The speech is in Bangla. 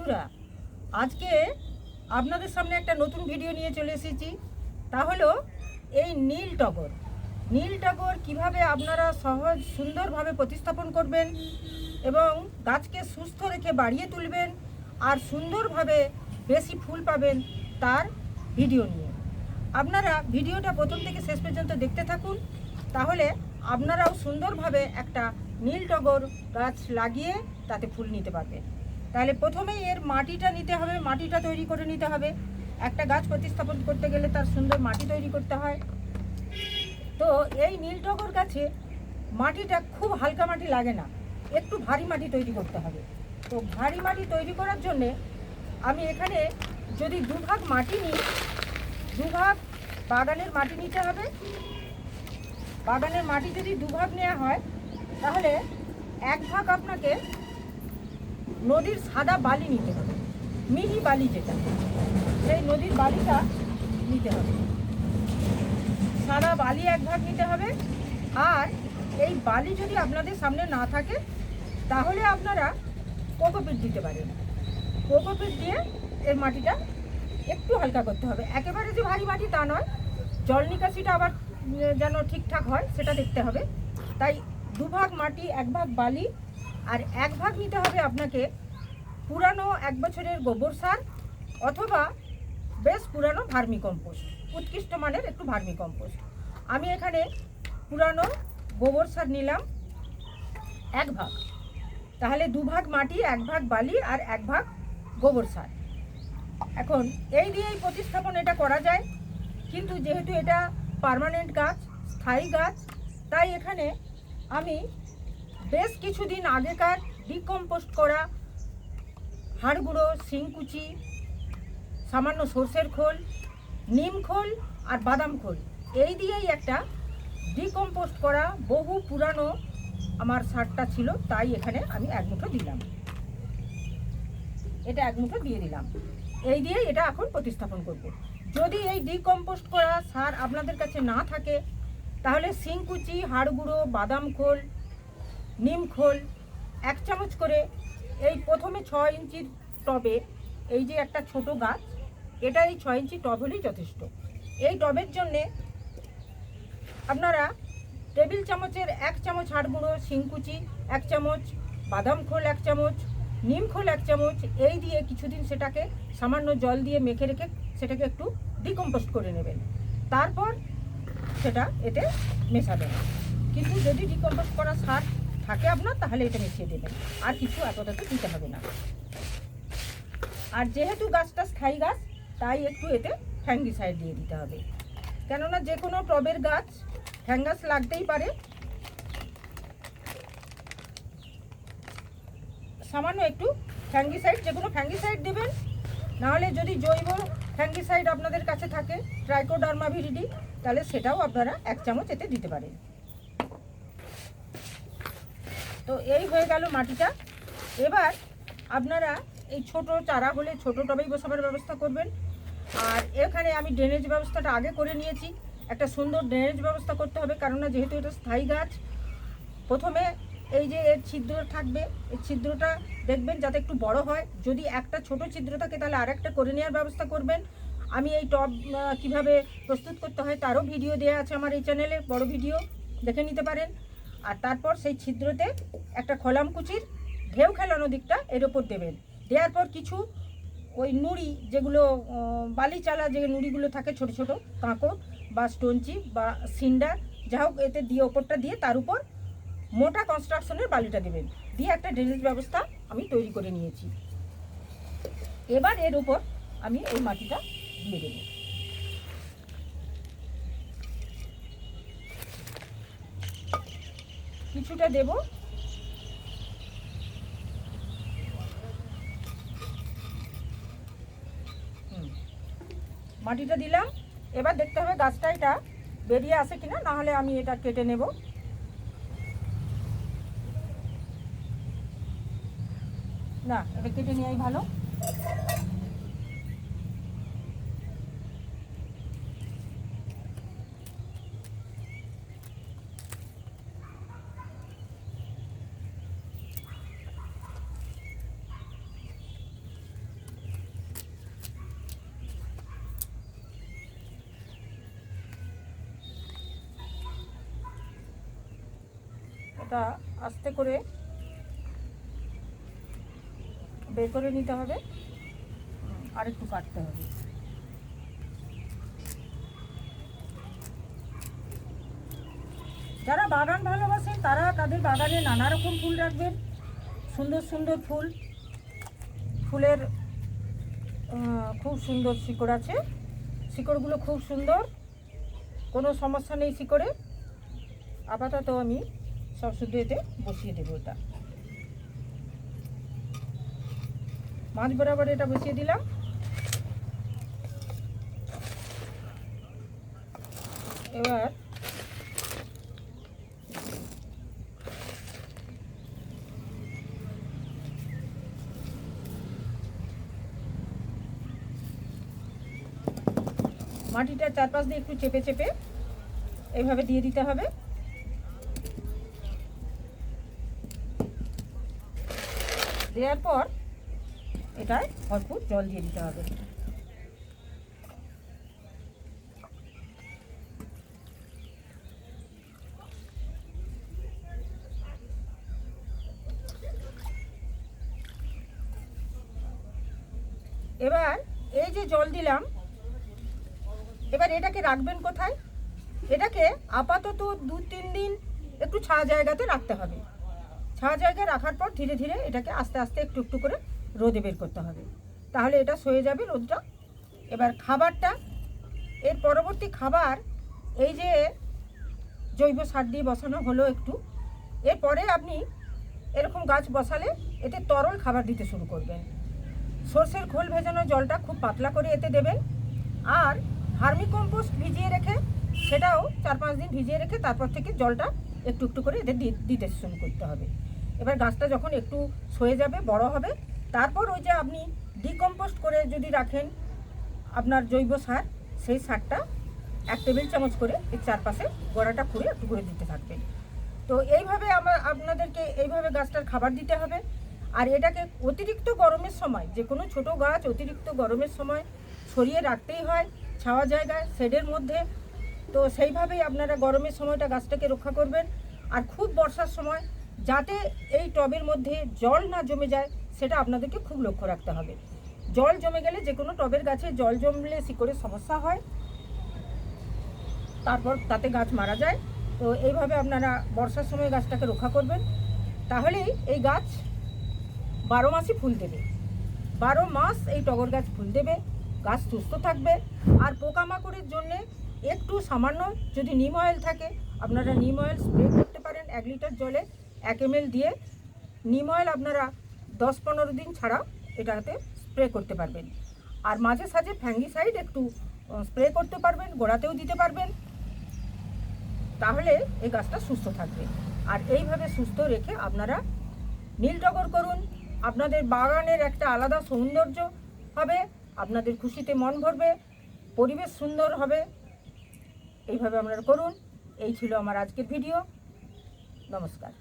বন্ধুরা, আজকে আপনাদের সামনে একটা নতুন ভিডিও নিয়ে চলে এসেছি। তা হলো এই নীল টগর কিভাবে আপনারা সহজ সুন্দরভাবে প্রতিস্থাপন করবেন এবং গাছকে সুস্থ রেখে বাড়িয়ে তুলবেন আর সুন্দরভাবে বেশি ফুল পাবেন তার ভিডিও নিয়ে। আপনারা ভিডিওটা প্রথম থেকে শেষ পর্যন্ত দেখতে থাকুন, তাহলে আপনারাও সুন্দরভাবে একটা নীল টগর গাছ লাগিয়ে তাতে ফুল নিতে পারবেন। তাহলে প্রথমেই এর মাটিটা নিতে হবে, মাটিটা তৈরি করে নিতে হবে। একটা গাছ প্রতিস্থাপন করতে গেলে তার সুন্দর মাটি তৈরি করতে হয়। তো এই নীল টগর গাছে মাটিটা খুব হালকা মাটি লাগে না, একটু ভারী মাটি তৈরি করতে হবে। তো ভারী মাটি তৈরি করার জন্যে আমি এখানে যদি দুভাগ মাটি নিই, দুভাগ বাগানের মাটি নিতে হবে। বাগানের মাটি যদি দুভাগ নেওয়া হয় তাহলে এক ভাগ আপনাকে নদীর সাদা বালি নিতে হবে, মিহি বালি যেটা, সেই নদীর বালিটা নিতে হবে। সাদা বালি এক ভাগ নিতে হবে। আর এই বালি যদি আপনাদের সামনে না থাকে তাহলে আপনারা কোকোপিট দিতে পারেন। কোকোপিট দিয়ে এর মাটিটা একটু হালকা করতে হবে, একেবারে যে ভারী মাটি তা নয়, জল নিকাশিটা আবার যেন ঠিকঠাক হয় সেটা দেখতে হবে। তাই দুভাগ মাটি, এক ভাগ বালি, আর এক ভাগ নিতে হবে আপনাকে পুরানো 1 বছরের গোবর সার অথবা বেশ পুরানো ভার্মি কম্পোস্ট, উৎকৃষ্ট মানের একটু ভার্মি কম্পোস্ট। আমি এখানে পুরানো গোবর সার নিলাম 1 ভাগ। তাহলে 2 ভাগ মাটি, 1 ভাগ বালি আর 1 ভাগ গোবর সার। এখন এই দিয়েই প্রতিস্থাপন এটা করা যায়, কিন্তু যেহেতু এটা পার্মানেন্ট গাছ, স্থায়ী গাছ, তাই এখানে আমি বেশ কিছুদিন আগেকার ডিকম্পোস্ট করা হাড় গুঁড়ো, শিংকুচি, সামান্য সর্ষের খোল, নিম খোল আর বাদাম খোল, এই দিয়েই একটা ডিকম্পোস্ট করা বহু পুরানো আমার সারটা ছিল, তাই এখানে আমি 1 মুঠো দিলাম। এটা 1 মুঠো দিয়ে দিলাম। এই দিয়ে এটা এখন প্রতিস্থাপন করব। যদি এই ডিকম্পোস্ট করা সার আপনাদের কাছে না থাকে তাহলে শিংকুচি, হাড় গুঁড়ো, বাদাম খোল, নিম খোল 1 চামচ করে এই প্রথমে 6 ইঞ্চির টবে, এই যে একটা ছোট গাছ, এটা এই 6 ইঞ্চি টব হলেই যথেষ্ট। এই টবের জন্যে আপনারা টেবিল চামচের 1 চামচ হাড় গুঁড়ো, শিংকুচি 1 চামচ, বাদাম খোল 1 চামচ, নিম খোল 1 চামচ, এই দিয়ে কিছুদিন সেটাকে সামান্য জল দিয়ে মেখে রেখে সেটাকে একটু ডিকম্পোস্ট করে নেবেন। তারপর সেটা এতে মেশাবেন। কিন্তু যদি ডিকম্পোস্ট করা সার থাকে আপনার, তাহলে এটা মিশিয়ে দেবেন, আর কিছু আপাতত দিতে হবে না। আর যেহেতু গাছটা স্থায়ী গাছ, তাই একটু এতে ফ্যাঙ্গিসাইড দিয়ে দিতে হবে, কেননা যে কোনো টবের গাছ ফ্যাঙ্গাস লাগতেই পারে। সামান্য একটু ফ্যাঙ্গিসাইড, যে কোনো ফ্যাঙ্গিসাইড দেবেন, নাহলে যদি জৈব ফ্যাঙ্গিসাইড আপনাদের কাছে থাকে, ট্রাইকোডার্মা ভিরিডি, তাহলে সেটাও আপনারা 1 চামচ এতে দিতে পারেন। তো এই হয়ে গেল মাটিটা। এবার আপনারা এই ছোট চারা হলে ছোট টবেই বসাবার ব্যবস্থা করবেন। আর এখানে আমি ড্রেনেজ ব্যবস্থাটা আগে করে নিয়েছি। একটা সুন্দর ড্রেনেজ ব্যবস্থা করতে হবে, কেননা যেহেতু এটা স্থায়ী গাছ। প্রথমে এই যে এর ছিদ্র থাকবে, এই ছিদ্রটা দেখবেন যাতে একটু বড় হয়। যদি একটা ছোট ছিদ্র থাকে তাহলে আরেকটা করে নেওয়ার ব্যবস্থা করবেন। আমি এই টব কিভাবে প্রস্তুত করতে হয় তারও ভিডিও দেওয়া আছে আমার এই চ্যানেলে, বড় ভিডিও, দেখে নিতে পারেন। আর তারপর সেই ছিদ্রতে একটা খোলামকুচির ঢেউ খেলানো দিকটা এর ওপর দেবেন। দেওয়ার পর কিছু ওই নুড়ি, যেগুলো বালি চালা যে নুড়িগুলো থাকে, ছোট ছোট কাঁকড় বা স্টোনচি বা সিন্ডার, যা হোক, এতে দিয়ে ওপরটা দিয়ে তার উপর মোটা কনস্ট্রাকশনের বালিটা দেবেন, দিয়ে একটা ড্রেনেজ ব্যবস্থা আমি তৈরি করে নিয়েছি। এবার এর উপর আমি এই মাটিটা দিয়ে দেব। কিছুটা দেব। মাটিটা দিলাম। এবার দেখতে হবে গাছটা এটা বেরিয়ে আসে কিনা, না হলে আমি এটা কেটে নেব। না, এটা কেটে নেওয়াই ভালো। এটা আস্তে করে বের করে নিতে হবে, আর একটু কাটতে হবে। যারা বাগান ভালোবাসেন তারা তাদের বাগানে নানা রকম ফুল রাখবেন, সুন্দর সুন্দর ফুল, ফুলের খুব সুন্দর শিকড় আছে, শিকড়গুলো খুব সুন্দর, কোনো সমস্যা নেই শিকড়ে। আপাতত আমি সব শুধু এতে বসিয়ে দেবো। এটা মাঝ বরাবর এটা বসিয়ে দিলাম। এবার মাটিটার চারপাশ দিয়ে একটু চেপে চেপে এইভাবে দিয়ে দিতে হবে। দেওয়ার পর এটায় ভরপুর জল দিয়ে দিতে হবে। এবার এই যে জল দিলাম, এবার এটাকে রাখবেন কোথায়? এটাকে আপাতত 2-3 দিন একটু ছায়া জায়গাতে রাখতে হবে। ছায়া জায়গায় রাখার পর ধীরে ধীরে এটাকে আস্তে আস্তে একটু একটু করে রোদে বের করতে হবে, তাহলে এটা সয়ে যাবে রোদটা। এবার খাবারটা, এর পরবর্তী খাবার এই যে জৈব সার দিয়ে বসানো হলো একটু, এরপরে আপনি এরকম গাছ বসালে এতে তরল খাবার দিতে শুরু করবেন। সর্ষের খোল ভেজানো জলটা খুব পাতলা করে এতে দেবেন, আর ভার্মি কম্পোস্ট ভিজিয়ে রেখে সেটাও 4-5 দিন ভিজিয়ে রেখে তারপর থেকে জলটা একটু একটু করে এদের দিতে শুরু করতে হবে। এবার গাছটা যখন একটু সয়ে যাবে, বড় হবে, তারপর ওই যে আপনি ডিকম্পোস্ট করে যদি রাখেন আপনার জৈব সার, সেই সারটা 1 টেবিল চামচ করে এর চারপাশে গোড়াটা খুঁড়ে একটু করে দিতে থাকবেন। তো এইভাবে আপনাদেরকে এইভাবে গাছটার খাবার দিতে হবে। আর এটাকে অতিরিক্ত গরমের সময়, যে কোনো ছোটো গাছ অতিরিক্ত গরমের সময় সরিয়ে রাখতেই হয় ছাওয়া জায়গায়, শেডের মধ্যে। তো সেইভাবেই আপনারা গরমের সময়টা গাছটাকে রক্ষা করবেন। আর খুব বর্ষার সময় যাতে এই টবের মধ্যে জল না জমে যায় সেটা আপনাদেরকে খুব লক্ষ্য রাখতে হবে। জল জমে গেলে, যে কোনো টবের গাছে জল জমলে শিকড়ের সমস্যা হয়, তারপর তাতে গাছ মারা যায়। তো এইভাবে আপনারা বর্ষার সময় গাছটাকে রক্ষা করবেন, তাহলেই এই গাছ 12 মাসই ফুল দেবে। 12 মাস এই টগর গাছ ফুল দেবে, গাছ সুস্থ থাকবে। আর পোকামাকড়ের জন্যে একটু সামান্য যদি নিম অয়েল থাকে, আপনারা নিম অয়েল স্প্রে করতে পারেন। 1 লিটার জলে 1 ml দিয়ে নিম অয়েল আপনারা 10-15 দিন ছাড়া এটাতে স্প্রে করতে পারবেন। আর মাঝে সাঝে ফ্যাঙ্গিসাইড একটু স্প্রে করতে পারবেন, গোড়াতেও দিতে পারবেন, তাহলে এই গাছটা সুস্থ থাকবে। আর এইভাবে সুস্থ রেখে আপনারা নীল টগর করুন, আপনাদের বাগানের একটা আলাদা সৌন্দর্য হবে, আপনাদের খুশিতে মন ভরবে, পরিবেশ সুন্দর হবে। এইভাবে আপনারা করুন। এই ছিল আমার আজকের ভিডিও। নমস্কার।